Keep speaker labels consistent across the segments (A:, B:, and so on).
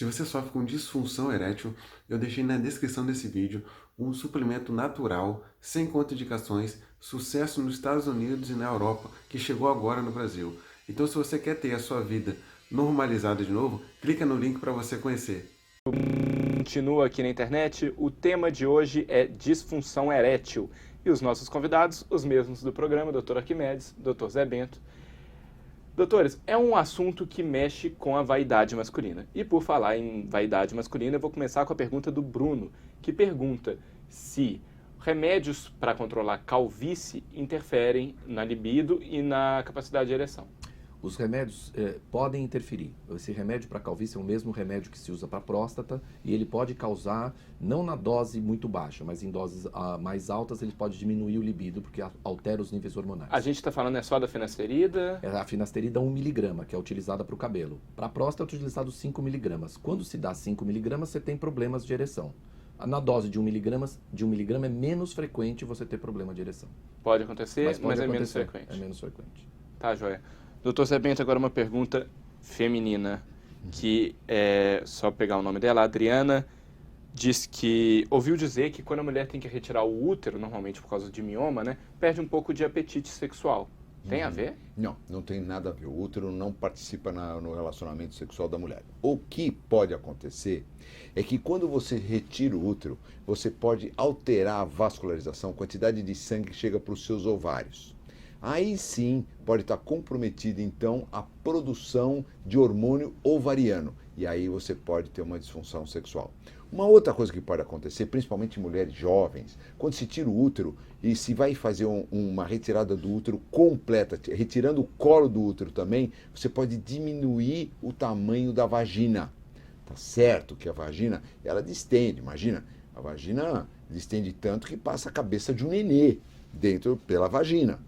A: Se você sofre com disfunção erétil, eu deixei na descrição desse vídeo um suplemento natural, sem contraindicações, sucesso nos Estados Unidos e na Europa, que chegou agora no Brasil. Então, se você quer ter a sua vida normalizada de novo, clica no link para você conhecer.
B: Continua aqui na internet. O tema de hoje é disfunção erétil. E os nossos convidados, os mesmos do programa, Dr. Arquimedes, Dr. Zé Bento. Doutores, é um assunto que mexe com a vaidade masculina. E por falar em vaidade masculina, eu vou começar com a pergunta do Bruno, que pergunta se remédios para controlar calvície interferem na libido e na capacidade de ereção.
C: Os remédios podem interferir. Esse remédio para calvície é o mesmo remédio que se usa para próstata e ele pode causar, não na dose muito baixa, mas em doses mais altas, ele pode diminuir o libido, porque altera os níveis hormonais.
B: A gente está falando só da finasterida?
C: A finasterida 1 miligrama, que é utilizada para o cabelo. Para a próstata é utilizado 5 miligramas. Quando se dá 5 miligramas, você tem problemas de ereção. Na dose de 1 miligrama é menos frequente você ter problema de ereção.
B: Pode acontecer, mas é menos
C: acontecer,
B: frequente.
C: É menos frequente.
B: Tá, joia. Doutor Zé Bento, agora uma pergunta feminina, que só pegar o nome dela, a Adriana, diz que ouviu dizer que quando a mulher tem que retirar o útero, normalmente por causa de mioma, né, perde um pouco de apetite sexual. Tem a ver?
D: Não, não tem nada a ver. O útero não participa no relacionamento sexual da mulher. O que pode acontecer é que quando você retira o útero, você pode alterar a vascularização, a quantidade de sangue que chega para os seus ovários. Aí sim pode estar comprometida então a produção de hormônio ovariano e aí você pode ter uma disfunção sexual. Uma outra coisa que pode acontecer, principalmente em mulheres jovens, quando se tira o útero e se vai fazer uma retirada do útero completa, retirando o colo do útero também, você pode diminuir o tamanho da vagina. Tá certo que a vagina, ela distende, imagina, a vagina distende tanto que passa a cabeça de um nenê dentro pela vagina.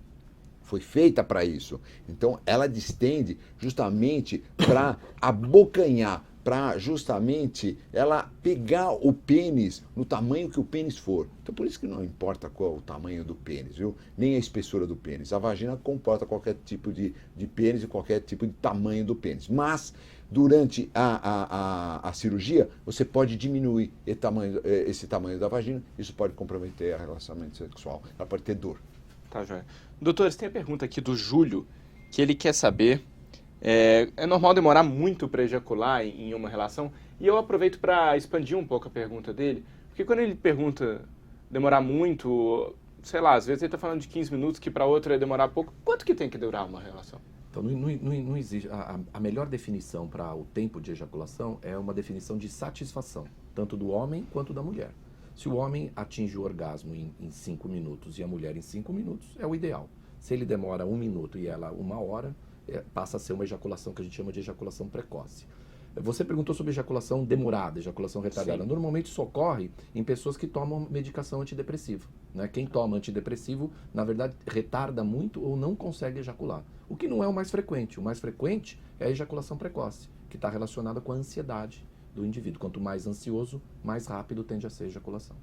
D: Foi feita para isso. Então, ela distende justamente para abocanhar, para justamente ela pegar o pênis no tamanho que o pênis for. Então, por isso que não importa qual o tamanho do pênis, viu? Nem a espessura do pênis. A vagina comporta qualquer tipo de pênis e qualquer tipo de tamanho do pênis. Mas, durante a cirurgia, você pode diminuir esse tamanho da vagina. Isso pode comprometer o relacionamento sexual. Ela pode ter dor.
B: Tá, joia. Doutores, tem a pergunta aqui do Júlio, que ele quer saber, é normal demorar muito para ejacular em uma relação? E eu aproveito para expandir um pouco a pergunta dele, porque quando ele pergunta demorar muito, sei lá, às vezes ele está falando de 15 minutos, que para outra é demorar pouco, quanto que tem que durar uma relação?
C: Então, não existe. A melhor definição para o tempo de ejaculação é uma definição de satisfação, tanto do homem quanto da mulher. Se o homem atinge o orgasmo em 5 minutos e a mulher em 5 minutos, é o ideal. Se ele demora 1 minuto e ela 1 hora, passa a ser uma ejaculação que a gente chama de ejaculação precoce. Você perguntou sobre ejaculação demorada, ejaculação retardada.
B: Sim.
C: Normalmente isso ocorre em pessoas que tomam medicação antidepressiva, né? Quem toma antidepressivo, na verdade, retarda muito ou não consegue ejacular. O que não é o mais frequente. O mais frequente é a ejaculação precoce, que está relacionada com a ansiedade do indivíduo. Quanto mais ansioso, mais rápido tende a ser a ejaculação.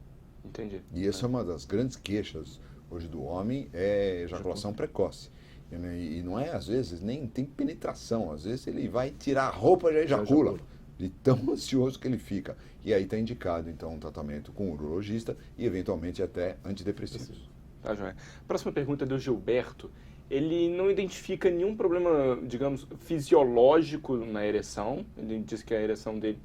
B: Entendi.
D: E essa é uma das grandes queixas hoje do homem, é ejaculação precoce. E não é, às vezes, nem tem penetração. Às vezes ele vai tirar a roupa e já ejacula. De tão ansioso que ele fica. E aí está indicado, então, um tratamento com um urologista e, eventualmente, até antidepressivos.
B: Tá, joia. Próxima pergunta é do Gilberto. Ele não identifica nenhum problema, digamos, fisiológico na ereção. Ele diz que a ereção dele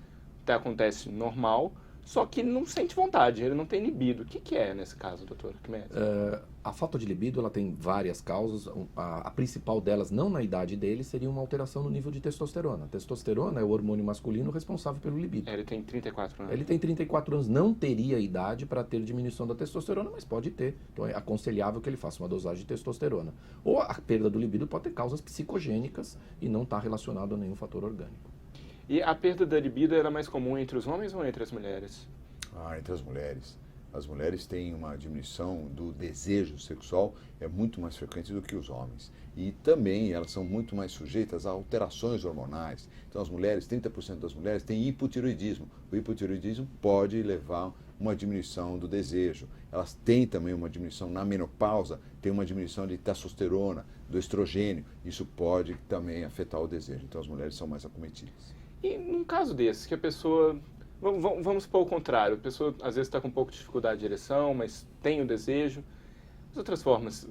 B: até acontece normal, só que ele não sente vontade, ele não tem libido. O que é nesse caso, doutor Arquimedes?
C: A falta de libido ela tem várias causas. A principal delas, não na idade dele, seria uma alteração no nível de testosterona. A testosterona é o hormônio masculino responsável pelo libido.
B: Ele tem 34 anos.
C: Ele tem 34 anos, não teria idade para ter diminuição da testosterona, mas pode ter. Então é aconselhável que ele faça uma dosagem de testosterona. Ou a perda do libido pode ter causas psicogênicas e não está relacionado a nenhum fator orgânico.
B: E a perda da libido era mais comum entre os homens ou entre as mulheres?
D: Entre as mulheres. As mulheres têm uma diminuição do desejo sexual, é muito mais frequente do que os homens. E também elas são muito mais sujeitas a alterações hormonais. Então as mulheres, 30% das mulheres têm hipotireoidismo. O hipotireoidismo pode levar a uma diminuição do desejo. Elas têm também uma diminuição na menopausa, tem uma diminuição de testosterona, do estrogênio. Isso pode também afetar o desejo. Então as mulheres são mais acometidas.
B: E num caso desse, que a pessoa... Vamos supor o contrário. A pessoa, às vezes, está com um pouco de dificuldade de ereção, mas tem o desejo. De outras formas,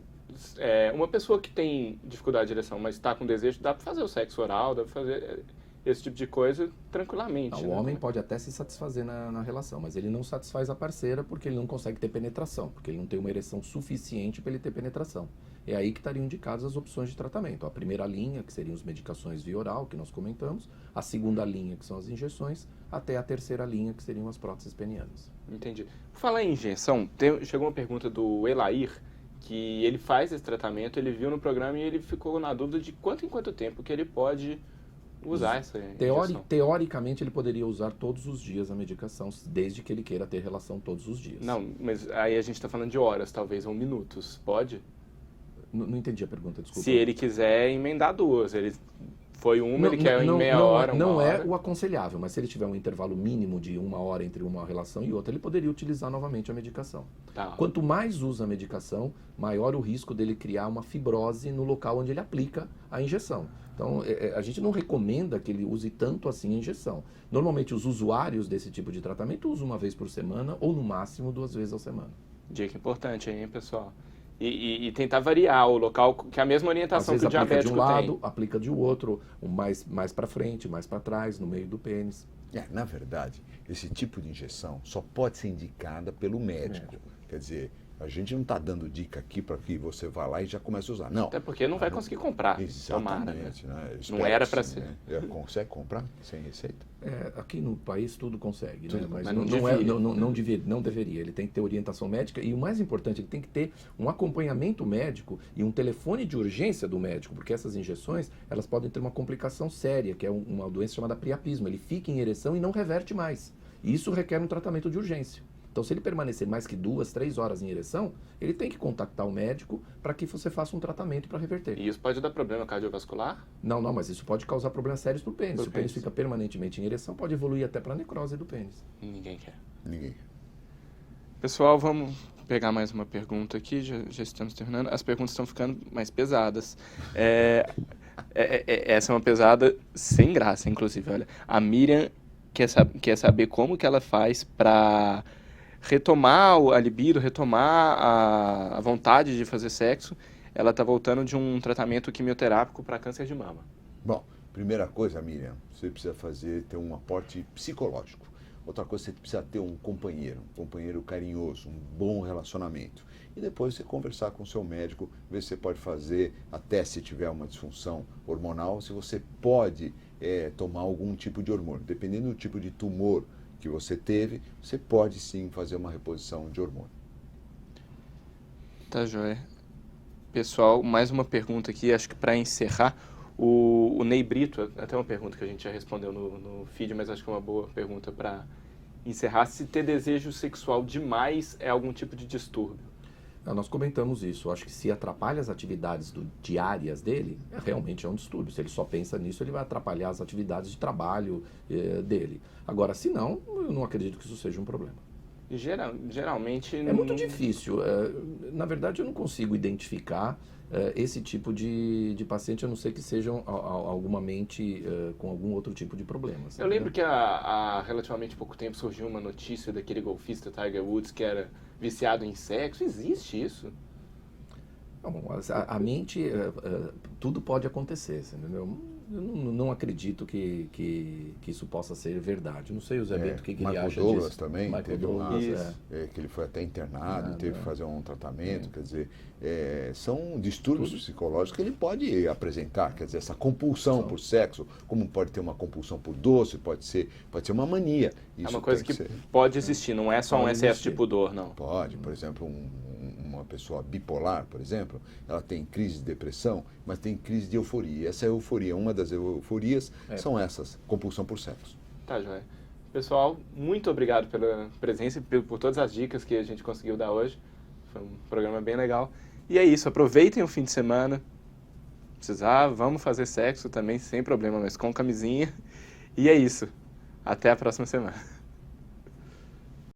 B: uma pessoa que tem dificuldade de ereção, mas está com desejo, dá para fazer o sexo oral, dá para fazer esse tipo de coisa tranquilamente.
C: O homem pode até se satisfazer na relação, mas ele não satisfaz a parceira porque ele não consegue ter penetração, porque ele não tem uma ereção suficiente para ele ter penetração. É aí que estariam indicadas as opções de tratamento. A primeira linha, que seriam as medicações via oral, que nós comentamos, a segunda linha, que são as injeções, até a terceira linha, que seriam as próteses penianas.
B: Entendi. Por falar em injeção, chegou uma pergunta do Elair, que ele faz esse tratamento, ele viu no programa e ele ficou na dúvida de quanto em quanto tempo que ele pode usar essa injeção.
C: Teoricamente, ele poderia usar todos os dias a medicação, desde que ele queira ter relação todos os dias.
B: Não, mas aí a gente está falando de horas, talvez, ou minutos. Pode?
C: Não entendi a pergunta, desculpa.
B: Se ele quiser emendar duas, ele foi uma, ele quer em meia hora,
C: Não
B: hora.
C: é o aconselhável, mas se ele tiver um intervalo mínimo de 1 hora entre uma relação e outra, ele poderia utilizar novamente a medicação.
B: Tá.
C: Quanto mais usa a medicação, maior o risco dele criar uma fibrose no local onde ele aplica a injeção. Então, a gente não recomenda que ele use tanto assim a injeção. Normalmente, os usuários desse tipo de tratamento usam 1 vez por semana ou, no máximo, 2 vezes à semana.
B: Dica importante aí, hein, pessoal? E tentar variar o local, que é a mesma orientação que o diabético tem.
C: Aplica de um lado, aplica de outro, mais para frente, mais para trás, no meio do pênis.
D: Na verdade, esse tipo de injeção só pode ser indicada pelo médico. Quer dizer, a gente não está dando dica aqui para que você vá lá e já comece a usar. Não.
B: Até porque não vai conseguir comprar.
D: Exatamente.
B: Tomara, né?
D: Não
B: era para ser.
D: Né? Consegue comprar sem receita?
C: Aqui no país tudo consegue,
B: tudo,
C: né? Mas
B: não
C: não deveria. Ele tem que ter orientação médica e o mais importante, ele tem que ter um acompanhamento médico e um telefone de urgência do médico, porque essas injeções, elas podem ter uma complicação séria, que é uma doença chamada priapismo. Ele fica em ereção e não reverte mais. E isso requer um tratamento de urgência. Então, se ele permanecer mais que 2, 3 horas em ereção, ele tem que contactar o médico para que você faça um tratamento para reverter.
B: E isso pode dar problema cardiovascular?
C: Não, mas isso pode causar problemas sérios para o pênis. Se o pênis fica permanentemente em ereção, pode evoluir até para a necrose do pênis.
B: Ninguém quer.
D: Ninguém.
B: Pessoal, vamos pegar mais uma pergunta aqui, já estamos terminando. As perguntas estão ficando mais pesadas. Essa é uma pesada sem graça, inclusive. Olha, a Miriam quer saber como que ela faz para retomar a libido, retomar a vontade de fazer sexo. Ela está voltando de um tratamento quimioterápico para câncer de mama.
D: Bom, primeira coisa, Miriam, você precisa ter um aporte psicológico. Outra coisa, você precisa ter um companheiro carinhoso, um bom relacionamento. E depois você conversar com o seu médico, ver se você pode fazer, até se tiver uma disfunção hormonal, se você pode tomar algum tipo de hormônio. Dependendo do tipo de tumor que você teve, você pode sim fazer uma reposição de hormônio.
B: Tá joia. Pessoal, mais uma pergunta aqui, acho que para encerrar, o Ney Brito, até uma pergunta que a gente já respondeu no feed, mas acho que é uma boa pergunta para encerrar, se ter desejo sexual demais é algum tipo de distúrbio.
C: Nós comentamos isso. Eu acho que se atrapalha as atividades diárias dele, realmente é um distúrbio. Se ele só pensa nisso, ele vai atrapalhar as atividades de trabalho dele. Agora, se não, eu não acredito que isso seja um problema.
B: Geralmente...
C: É muito difícil. Na verdade, eu não consigo identificar esse tipo de paciente, a não ser que sejam alguma mente com algum outro tipo de problema.
B: Eu lembro que há relativamente pouco tempo surgiu uma notícia daquele golfista Tiger Woods que era viciado em sexo. Existe isso?
C: Bom, a mente, tudo pode acontecer, entendeu? Eu não acredito que isso possa ser verdade. Não sei o Zé Bento o que ele acha disso.
D: Michael Douglas também teve que ele foi até internado, teve que fazer um tratamento, quer dizer, são distúrbios psicológicos que ele pode apresentar, quer dizer, essa compulsão por sexo, como pode ter uma compulsão por doce, pode ser uma mania. Isso
B: é uma coisa que pode existir, não é só um excesso de pudor, não.
D: Pode, por exemplo, uma pessoa bipolar, por exemplo, ela tem crise de depressão, mas tem crise de euforia. E essa euforia, uma das euforias são essas, compulsão por sexo.
B: Tá, joia. Pessoal, muito obrigado pela presença e por todas as dicas que a gente conseguiu dar hoje. Foi um programa bem legal. E é isso, aproveitem o fim de semana. Precisar, vamos fazer sexo também, sem problema, mas com camisinha. E é isso. Até a próxima semana.